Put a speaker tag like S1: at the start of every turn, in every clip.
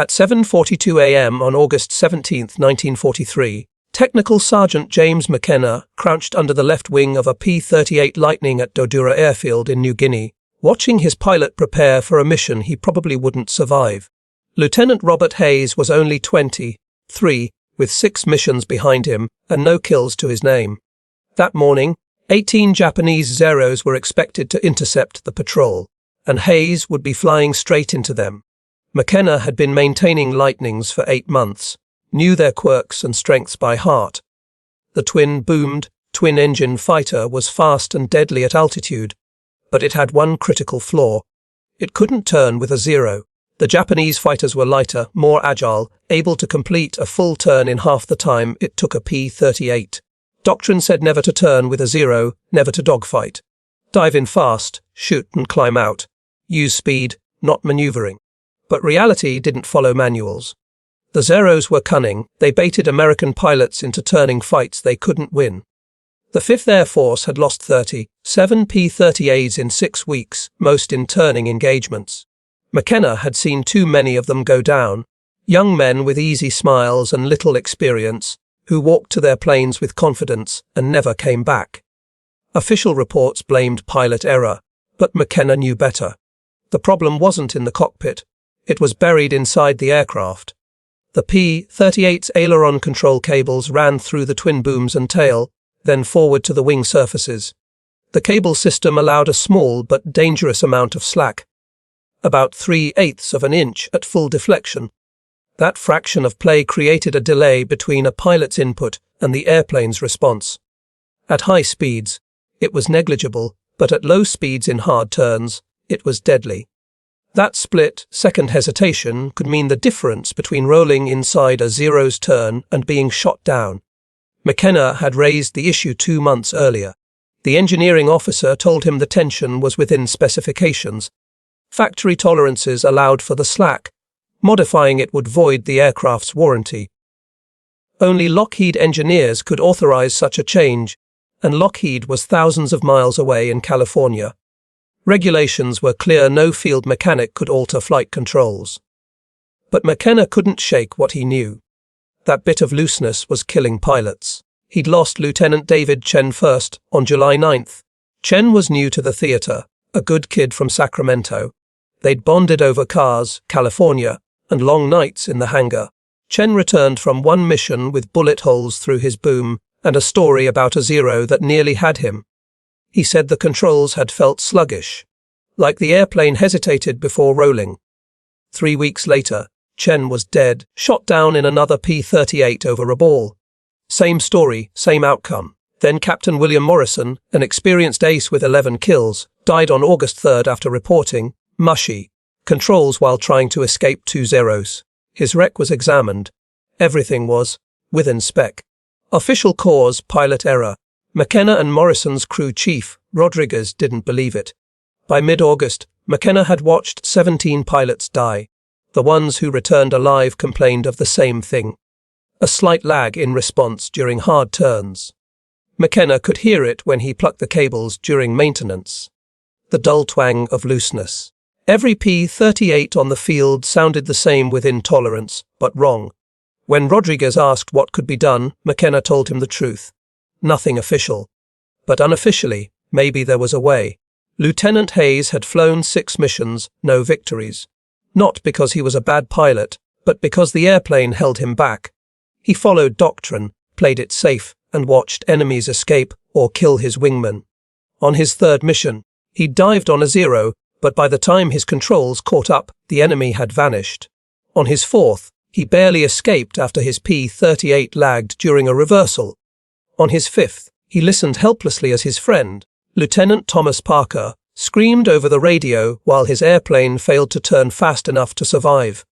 S1: At 7:42 a.m. on August 17, 1943, Technical Sergeant James McKenna crouched under the left wing of a P-38 Lightning at WWII airfield in New Guinea, watching his pilot prepare for a mission he probably wouldn't survive. Lieutenant Robert Hayes was only 23, with 6 missions behind him and no kills to his name. That morning, 18 Japanese Zeros were expected to intercept the patrol, and Hayes would be flying straight into them. McKenna had been maintaining Lightnings for 8 months, knew their quirks and strengths by heart. The twin-boomed, twin-engine fighter was fast and deadly at altitude, but it had one critical flaw. It couldn't turn with a zero. The Japanese fighters were lighter, more agile, able to complete a full turn in half the time it took a P-38. Doctrine said never to turn with a zero, never to dogfight. Dive in fast, shoot and climb out. Use speed, not maneuvering. But reality didn't follow manuals. The Zeros were cunning. They baited American pilots into turning fights they couldn't win. The 5th Air Force had lost 37 P-38s in 6 weeks, most in turning engagements. McKenna had seen too many of them go down, young men with easy smiles and little experience, who walked to their planes with confidence and never came back. Official reports blamed pilot error, but McKenna knew better. The problem wasn't in the cockpit. It was buried inside the aircraft. The P-38's aileron control cables ran through the twin booms and tail, then forward to the wing surfaces. The cable system allowed a small but dangerous amount of slack, about 3/8 of an inch at full deflection. That fraction of play created a delay between a pilot's input and the airplane's response. At high speeds, it was negligible, but at low speeds in hard turns, it was deadly. That split-second hesitation could mean the difference between rolling inside a zero's turn and being shot down. McKenna had raised the issue 2 months earlier. The engineering officer told him the tension was within specifications. Factory tolerances allowed for the slack. Modifying it would void the aircraft's warranty. Only Lockheed engineers could authorize such a change, and Lockheed was thousands of miles away in California. Regulations were clear: no field mechanic could alter flight controls. But McKenna couldn't shake what he knew. That bit of looseness was killing pilots. He'd lost Lieutenant David Chen first, on July 9th. Chen was new to the theater, a good kid from Sacramento. They'd bonded over cars, California, and long nights in the hangar. Chen returned from one mission with bullet holes through his boom and a story about a zero that nearly had him. He said the controls had felt sluggish, like the airplane hesitated before rolling. 3 weeks later, Chen was dead, shot down in another P-38 over a ball. Same story, same outcome. Then Captain William Morrison, an experienced ace with 11 kills, died on August 3rd after reporting mushy controls while trying to escape 2 zeros. His wreck was examined. Everything was within spec. Official cause: pilot error. McKenna and Morrison's crew chief, Rodriguez, didn't believe it. By mid-August, McKenna had watched 17 pilots die. The ones who returned alive complained of the same thing: a slight lag in response during hard turns. McKenna could hear it when he plucked the cables during maintenance. The dull twang of looseness. Every P-38 on the field sounded the same within tolerance, but wrong. When Rodriguez asked what could be done, McKenna told him the truth. Nothing official. But unofficially, maybe there was a way. Lieutenant Hayes had flown 6 missions, no victories. Not because he was a bad pilot, but because the airplane held him back. He followed doctrine, played it safe, and watched enemies escape or kill his wingman. On his 3rd mission, he dived on a zero, but by the time his controls caught up, the enemy had vanished. On his 4th, he barely escaped after his P-38 lagged during a reversal. On his 5th, he listened helplessly as his friend, Lieutenant Thomas Parker, screamed over the radio while his airplane failed to turn fast enough to survive.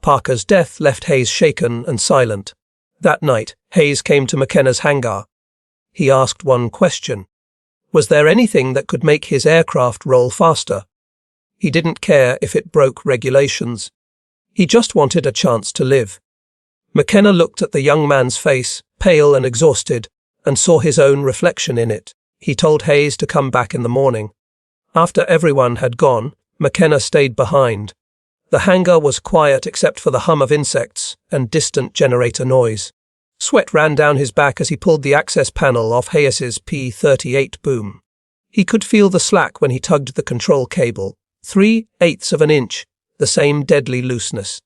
S1: Parker's death left Hayes shaken and silent. That night, Hayes came to McKenna's hangar. He asked one question. Was there anything that could make his aircraft roll faster? He didn't care if it broke regulations. He just wanted a chance to live. McKenna looked at the young man's face, pale and exhausted, and saw his own reflection in it. He told Hayes to come back in the morning. After everyone had gone, McKenna stayed behind. The hangar was quiet except for the hum of insects and distant generator noise. Sweat ran down his back as he pulled the access panel off Hayes's P-38 boom. He could feel the slack when he tugged the control cable, 3/8 of an inch, the same deadly looseness.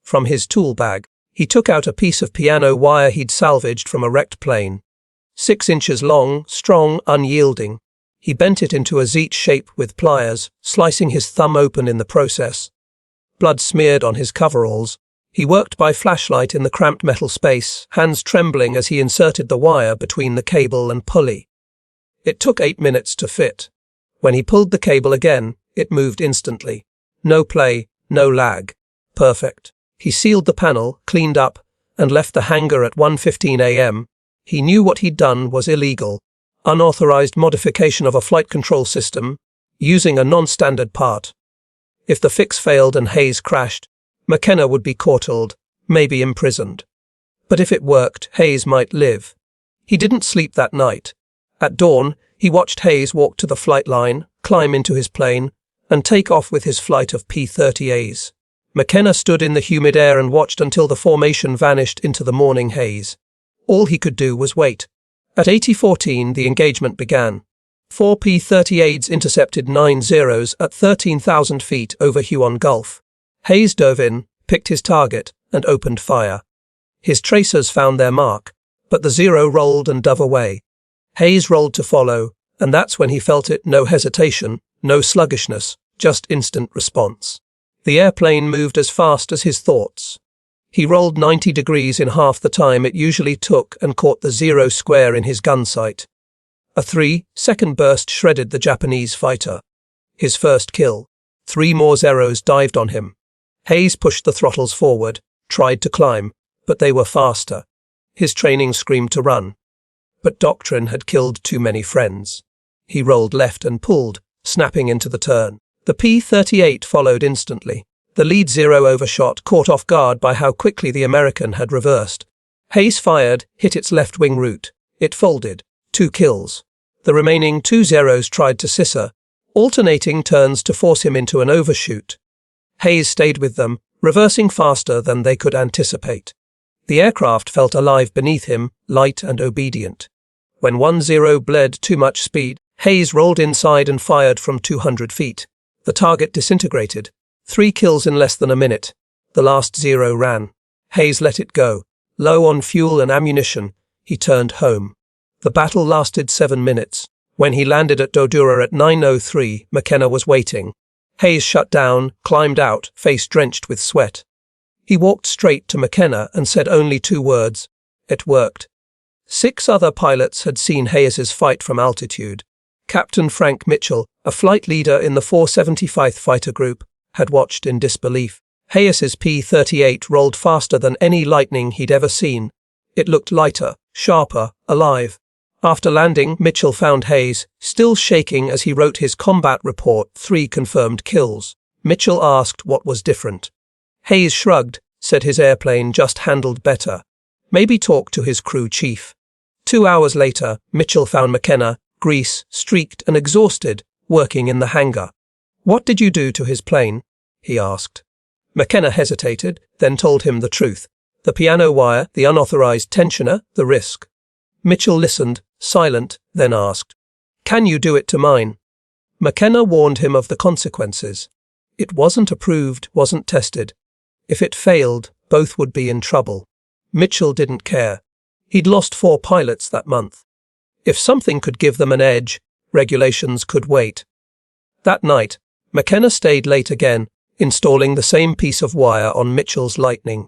S1: From his tool bag, he took out a piece of piano wire he'd salvaged from a wrecked plane. 6 inches long, strong, unyielding. He bent it into a zeet shape with pliers, slicing his thumb open in the process. Blood smeared on his coveralls. He worked by flashlight in the cramped metal space, hands trembling as he inserted the wire between the cable and pulley. It took 8 minutes to fit. When he pulled the cable again, it moved instantly. No play, no lag. Perfect. He sealed the panel, cleaned up, and left the hangar at 1:15 a.m. He knew what he'd done was illegal. Unauthorized modification of a flight control system, using a non-standard part. If the fix failed and Hayes crashed, McKenna would be quarteled, maybe imprisoned. But if it worked, Hayes might live. He didn't sleep that night. At dawn, he watched Hayes walk to the flight line, climb into his plane, and take off with his flight of P-38s. McKenna stood in the humid air and watched until the formation vanished into the morning haze. All he could do was wait. At 80:14, the engagement began. 4 P-38s intercepted 9 Zeros at 13,000 feet over Huon Gulf. Hayes dove in, picked his target, and opened fire. His tracers found their mark, but the Zero rolled and dove away. Hayes rolled to follow, and that's when he felt it. No hesitation, no sluggishness, just instant response. The airplane moved as fast as his thoughts. He rolled 90 degrees in half the time it usually took and caught the Zero square in his gun sight. A 3-second burst shredded the Japanese fighter. His first kill. 3 more Zeros dived on him. Hayes pushed the throttles forward, tried to climb, but they were faster. His training screamed to run. But doctrine had killed too many friends. He rolled left and pulled, snapping into the turn. The P-38 followed instantly. The lead Zero overshot, caught off guard by how quickly the American had reversed. Hayes fired, hit its left wing root. It folded. 2 kills. The remaining 2 Zeros tried to scissor, alternating turns to force him into an overshoot. Hayes stayed with them, reversing faster than they could anticipate. The aircraft felt alive beneath him, light and obedient. When 1 Zero bled too much speed, Hayes rolled inside and fired from 200 feet. The target disintegrated. 3 kills in less than a minute. The last Zero ran. Hayes let it go. Low on fuel and ammunition, he turned home. The battle lasted 7 minutes. When he landed at Dodura at 9:03, McKenna was waiting. Hayes shut down, climbed out, face drenched with sweat. He walked straight to McKenna and said only 2 words. It worked. 6 other pilots had seen Hayes's fight from altitude. Captain Frank Mitchell, a flight leader in the 475th Fighter Group, had watched in disbelief. Hayes's P-38 rolled faster than any Lightning he'd ever seen. It looked lighter, sharper, alive. After landing, Mitchell found Hayes, still shaking as he wrote his combat report, 3 confirmed kills. Mitchell asked what was different. Hayes shrugged, said his airplane just handled better. Maybe talk to his crew chief. 2 hours later, Mitchell found McKenna, grease, streaked and exhausted, working in the hangar. What did you do to his plane? He asked. McKenna hesitated, then told him the truth. The piano wire, the unauthorized tensioner, the risk. Mitchell listened, silent, then asked, "Can you do it to mine?" McKenna warned him of the consequences. It wasn't approved, wasn't tested. If it failed, both would be in trouble. Mitchell didn't care. He'd lost 4 pilots that month. If something could give them an edge, regulations could wait. That night, McKenna stayed late again, installing the same piece of wire on Mitchell's Lightning.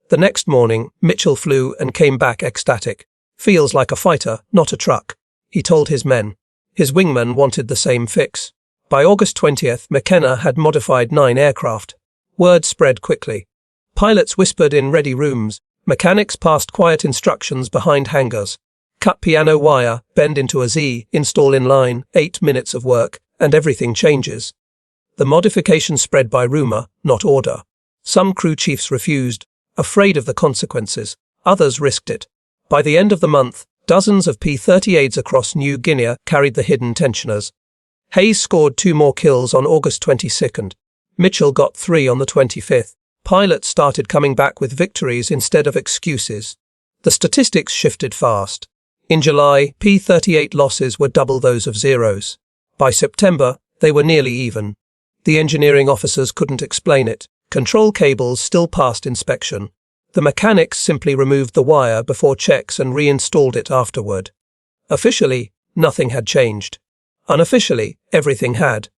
S1: The next morning, Mitchell flew and came back ecstatic. "Feels like a fighter, not a truck," he told his men. His wingman wanted the same fix. By August 20th, McKenna had modified 9 aircraft. Word spread quickly. Pilots whispered in ready rooms. Mechanics passed quiet instructions behind hangars. Cut piano wire, bend into a Z, install in line, 8 minutes of work, and everything changes. The modification spread by rumor, not order. Some crew chiefs refused, afraid of the consequences. Others risked it. By the end of the month, dozens of P-38s across New Guinea carried the hidden tensioners. Hayes scored 2 more kills on August 22nd. Mitchell got 3 on the 25th. Pilots started coming back with victories instead of excuses. The statistics shifted fast. In July, P-38 losses were double those of Zeros. By September, they were nearly even. The engineering officers couldn't explain it. Control cables still passed inspection. The mechanics simply removed the wire before checks and reinstalled it afterward. Officially, nothing had changed. Unofficially, everything had.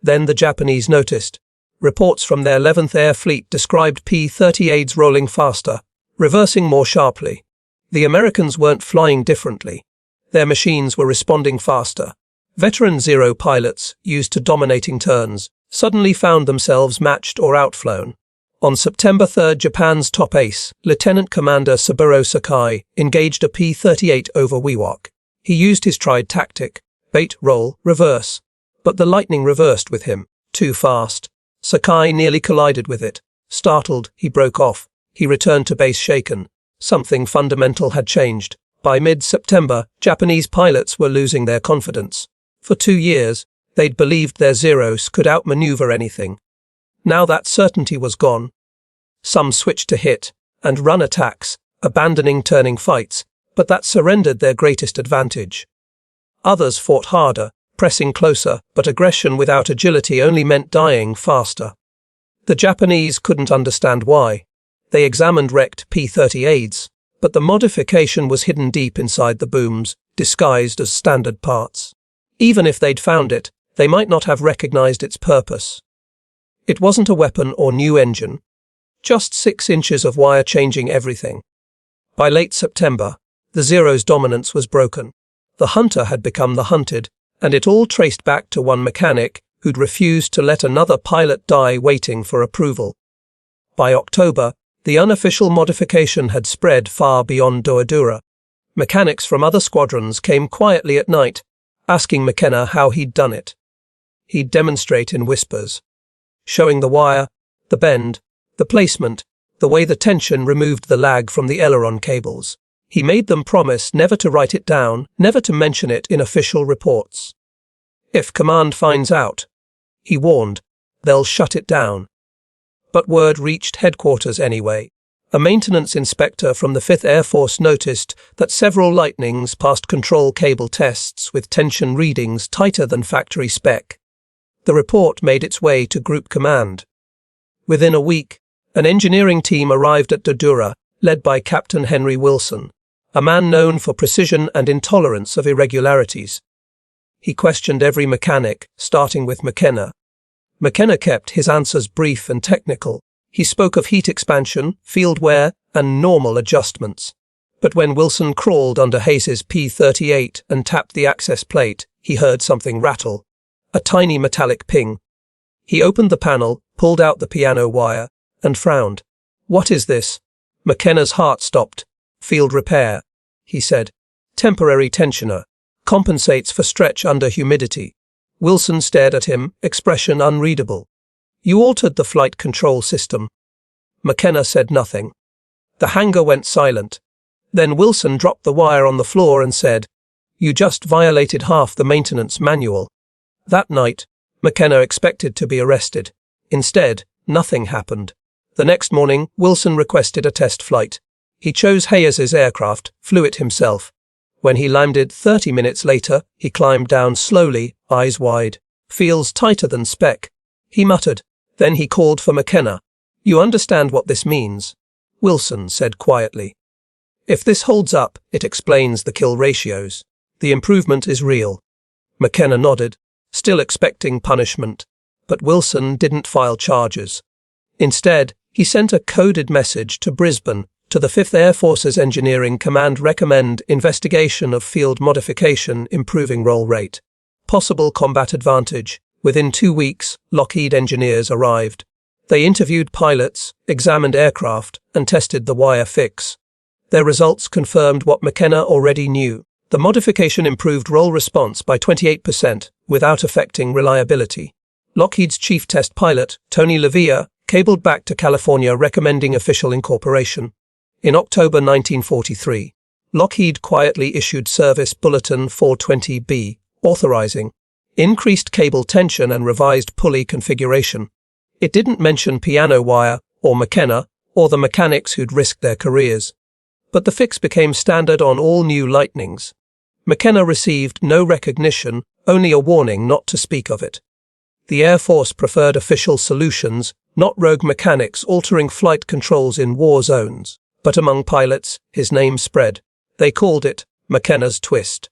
S1: Then the Japanese noticed. Reports from their 11th Air Fleet described P-38s rolling faster, reversing more sharply. The Americans weren't flying differently. Their machines were responding faster. Veteran Zero pilots, used to dominating turns, suddenly found themselves matched or outflown. On September 3, Japan's top ace, Lieutenant Commander Saburo Sakai, engaged a P-38 over Wewak. He used his tried tactic, bait, roll, reverse. But the Lightning reversed with him, too fast. Sakai nearly collided with it. Startled, he broke off. He returned to base shaken. Something fundamental had changed. By mid-September, Japanese pilots were losing their confidence. For 2 years, they'd believed their Zeros could outmaneuver anything. Now that certainty was gone. Some switched to hit and run attacks, abandoning turning fights, but that surrendered their greatest advantage. Others fought harder, pressing closer, but aggression without agility only meant dying faster. The Japanese couldn't understand why. They examined wrecked P-38s, but the modification was hidden deep inside the booms, disguised as standard parts. Even if they'd found it, they might not have recognized its purpose. It wasn't a weapon or new engine. Just 6 inches of wire changing everything. By late September, the Zero's dominance was broken. The hunter had become the hunted, and it all traced back to one mechanic who'd refused to let another pilot die waiting for approval. By October, the unofficial modification had spread far beyond WWII. Mechanics from other squadrons came quietly at night, asking McKenna how he'd done it. He'd demonstrate in whispers, showing the wire, the bend, the placement, the way the tension removed the lag from the aileron cables. He made them promise never to write it down, never to mention it in official reports. If command finds out, he warned, they'll shut it down. But word reached headquarters anyway. A maintenance inspector from the 5th Air Force noticed that several Lightnings passed control cable tests with tension readings tighter than factory spec. The report made its way to Group Command. Within a week, an engineering team arrived at WWII, led by Captain Henry Wilson, a man known for precision and intolerance of irregularities. He questioned every mechanic, starting with McKenna. McKenna kept his answers brief and technical. He spoke of heat expansion, field wear, and normal adjustments. But when Wilson crawled under Hayes's P-38 and tapped the access plate, he heard something rattle. A tiny metallic ping. He opened the panel, pulled out the piano wire, and frowned. "What is this?" McKenna's heart stopped. "Field repair," he said. "Temporary tensioner. Compensates for stretch under humidity." Wilson stared at him, expression unreadable. "You altered the flight control system." McKenna said nothing. The hangar went silent. Then Wilson dropped the wire on the floor and said, "You just violated half the maintenance manual." That night, McKenna expected to be arrested. Instead, nothing happened. The next morning, Wilson requested a test flight. He chose Hayes's aircraft, flew it himself. When he landed 30 minutes later, he climbed down slowly, eyes wide. "Feels tighter than spec," he muttered. Then he called for McKenna. "You understand what this means?" Wilson said quietly. "If this holds up, it explains the kill ratios. The improvement is real." McKenna nodded, still expecting punishment. But Wilson didn't file charges. Instead, he sent a coded message to Brisbane, to the 5th Air Force's Engineering Command recommend investigation of field modification improving roll rate. Possible combat advantage. Within 2 weeks, Lockheed engineers arrived. They interviewed pilots, examined aircraft, and tested the wire fix. Their results confirmed what McKenna already knew. The modification improved roll response by 28% without affecting reliability. Lockheed's chief test pilot, Tony Levia, cabled back to California recommending official incorporation. In October 1943, Lockheed quietly issued Service Bulletin 420B, authorizing increased cable tension and revised pulley configuration. It didn't mention piano wire or McKenna or the mechanics who'd risked their careers. But the fix became standard on all new Lightnings. McKenna received no recognition, only a warning not to speak of it. The Air Force preferred official solutions, not rogue mechanics altering flight controls in war zones. But among pilots, his name spread. They called it McKenna's twist.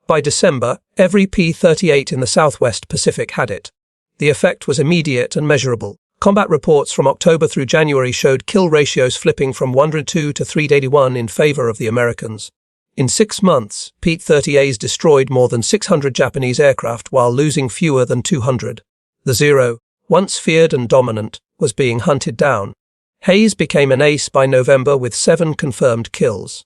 S1: By December, every P-38 in the Southwest Pacific had it. The effect was immediate and measurable. Combat reports from October through January showed kill ratios flipping from 102 to 381 in favor of the Americans. In 6 months, P-38s destroyed more than 600 Japanese aircraft while losing fewer than 200. The Zero, once feared and dominant, was being hunted down. Hayes became an ace by November with 7 confirmed kills.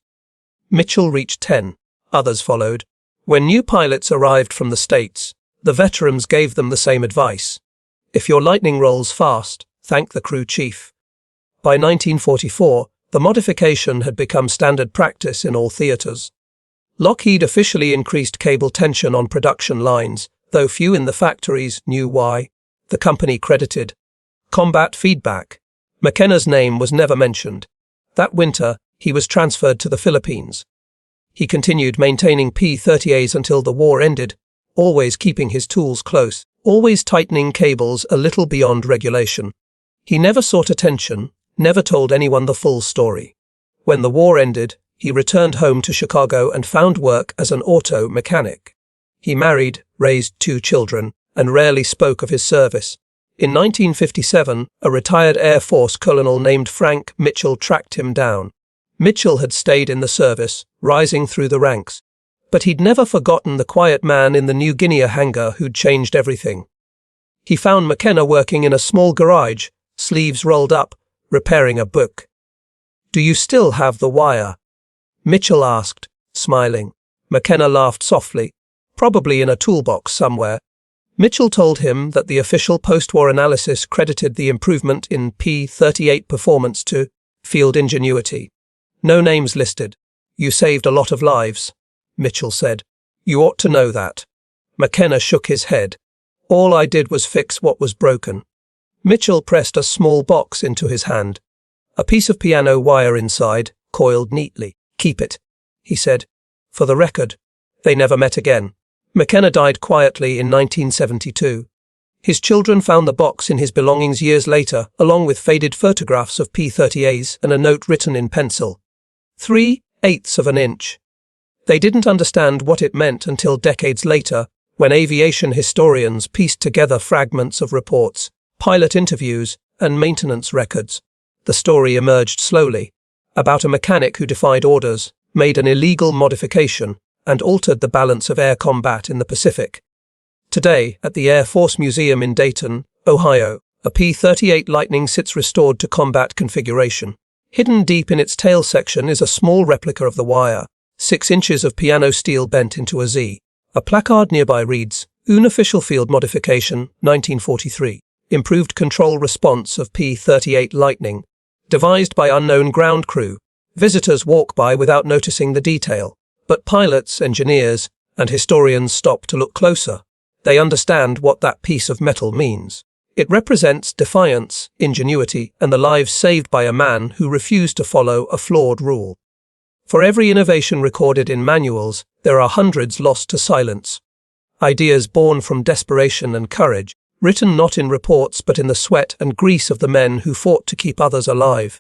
S1: Mitchell reached 10. Others followed. When new pilots arrived from the States, the veterans gave them the same advice. If your Lightning rolls fast, thank the crew chief. By 1944, the modification had become standard practice in all theaters. Lockheed officially increased cable tension on production lines, though few in the factories knew why. The company credited combat feedback. McKenna's name was never mentioned. That winter, he was transferred to the Philippines. He continued maintaining P-38s until the war ended, always keeping his tools close, always tightening cables a little beyond regulation. He never sought attention, never told anyone the full story. When the war ended, he returned home to Chicago and found work as an auto mechanic. He married, raised 2 children, and rarely spoke of his service. In 1957, a retired Air Force colonel named Frank Mitchell tracked him down. Mitchell had stayed in the service, rising through the ranks. But he'd never forgotten the quiet man in the New Guinea hangar who'd changed everything. He found McKenna working in a small garage, sleeves rolled up, repairing a book. "Do you still have the wire?" Mitchell asked, smiling. McKenna laughed softly, probably in a toolbox somewhere. Mitchell told him that the official post-war analysis credited the improvement in P-38 performance to field ingenuity. No names listed. "You saved a lot of lives," Mitchell said. "You ought to know that." McKenna shook his head. "All I did was fix what was broken." Mitchell pressed a small box into his hand. A piece of piano wire inside, coiled neatly. "Keep it," he said. For the record, they never met again. McKenna died quietly in 1972. His children found the box in his belongings years later, along with faded photographs of P-38s and a note written in pencil. 3/8 of an inch. They didn't understand what it meant until decades later, when aviation historians pieced together fragments of reports, pilot interviews, and maintenance records. The story emerged slowly, about a mechanic who defied orders, made an illegal modification, and altered the balance of air combat in the Pacific. Today, at the Air Force Museum in Dayton, Ohio, a P-38 Lightning sits restored to combat configuration. Hidden deep in its tail section is a small replica of the wire, 6 inches of piano steel bent into a Z. A placard nearby reads, "Unofficial Field Modification, 1943. Improved control response of P-38 Lightning. Devised by unknown ground crew. Visitors walk by without noticing the detail. But pilots, engineers, and historians stop to look closer. They understand what that piece of metal means. It represents defiance, ingenuity, and the lives saved by a man who refused to follow a flawed rule. For every innovation recorded in manuals, there are hundreds lost to silence. Ideas born from desperation and courage, written not in reports but in the sweat and grease of the men who fought to keep others alive.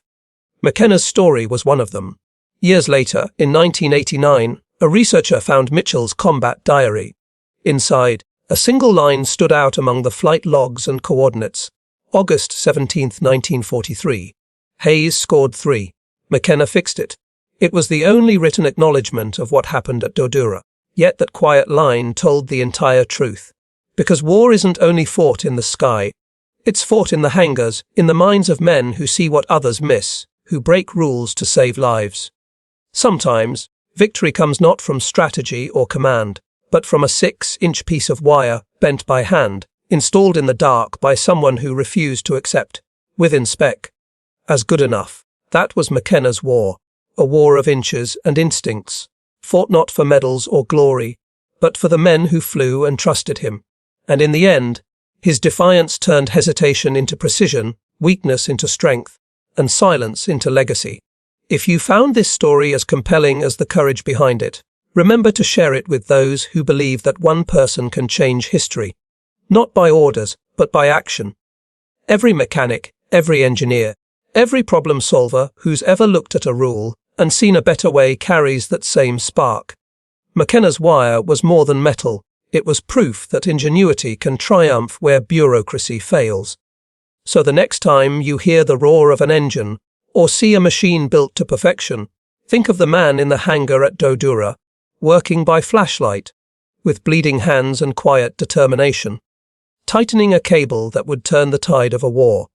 S1: McKenna's story was one of them. Years later, in 1989, a researcher found Mitchell's combat diary. Inside, a single line stood out among the flight logs and coordinates. August 17, 1943. Hayes scored 3. McKenna fixed it. It was the only written acknowledgement of what happened at Dodura. Yet that quiet line told the entire truth. Because war isn't only fought in the sky. It's fought in the hangars, in the minds of men who see what others miss, who break rules to save lives. Sometimes, victory comes not from strategy or command, but from a 6-inch piece of wire, bent by hand, installed in the dark by someone who refused to accept, within spec, as good enough. That was McKenna's war, a war of inches and instincts, fought not for medals or glory, but for the men who flew and trusted him. And in the end, His defiance turned hesitation into precision, weakness into strength, and silence into legacy. If you found this story as compelling as the courage behind it, remember to share it with those who believe that one person can change history, not by orders, but by action. Every mechanic, every engineer, every problem solver who's ever looked at a rule and seen a better way carries that same spark. McKenna's wire was more than metal. It was proof that ingenuity can triumph where bureaucracy fails. So the next time you hear the roar of an engine or see a machine built to perfection, think of the man in the hangar at Dodura, working by flashlight, with bleeding hands and quiet determination, tightening a cable that would turn the tide of a war.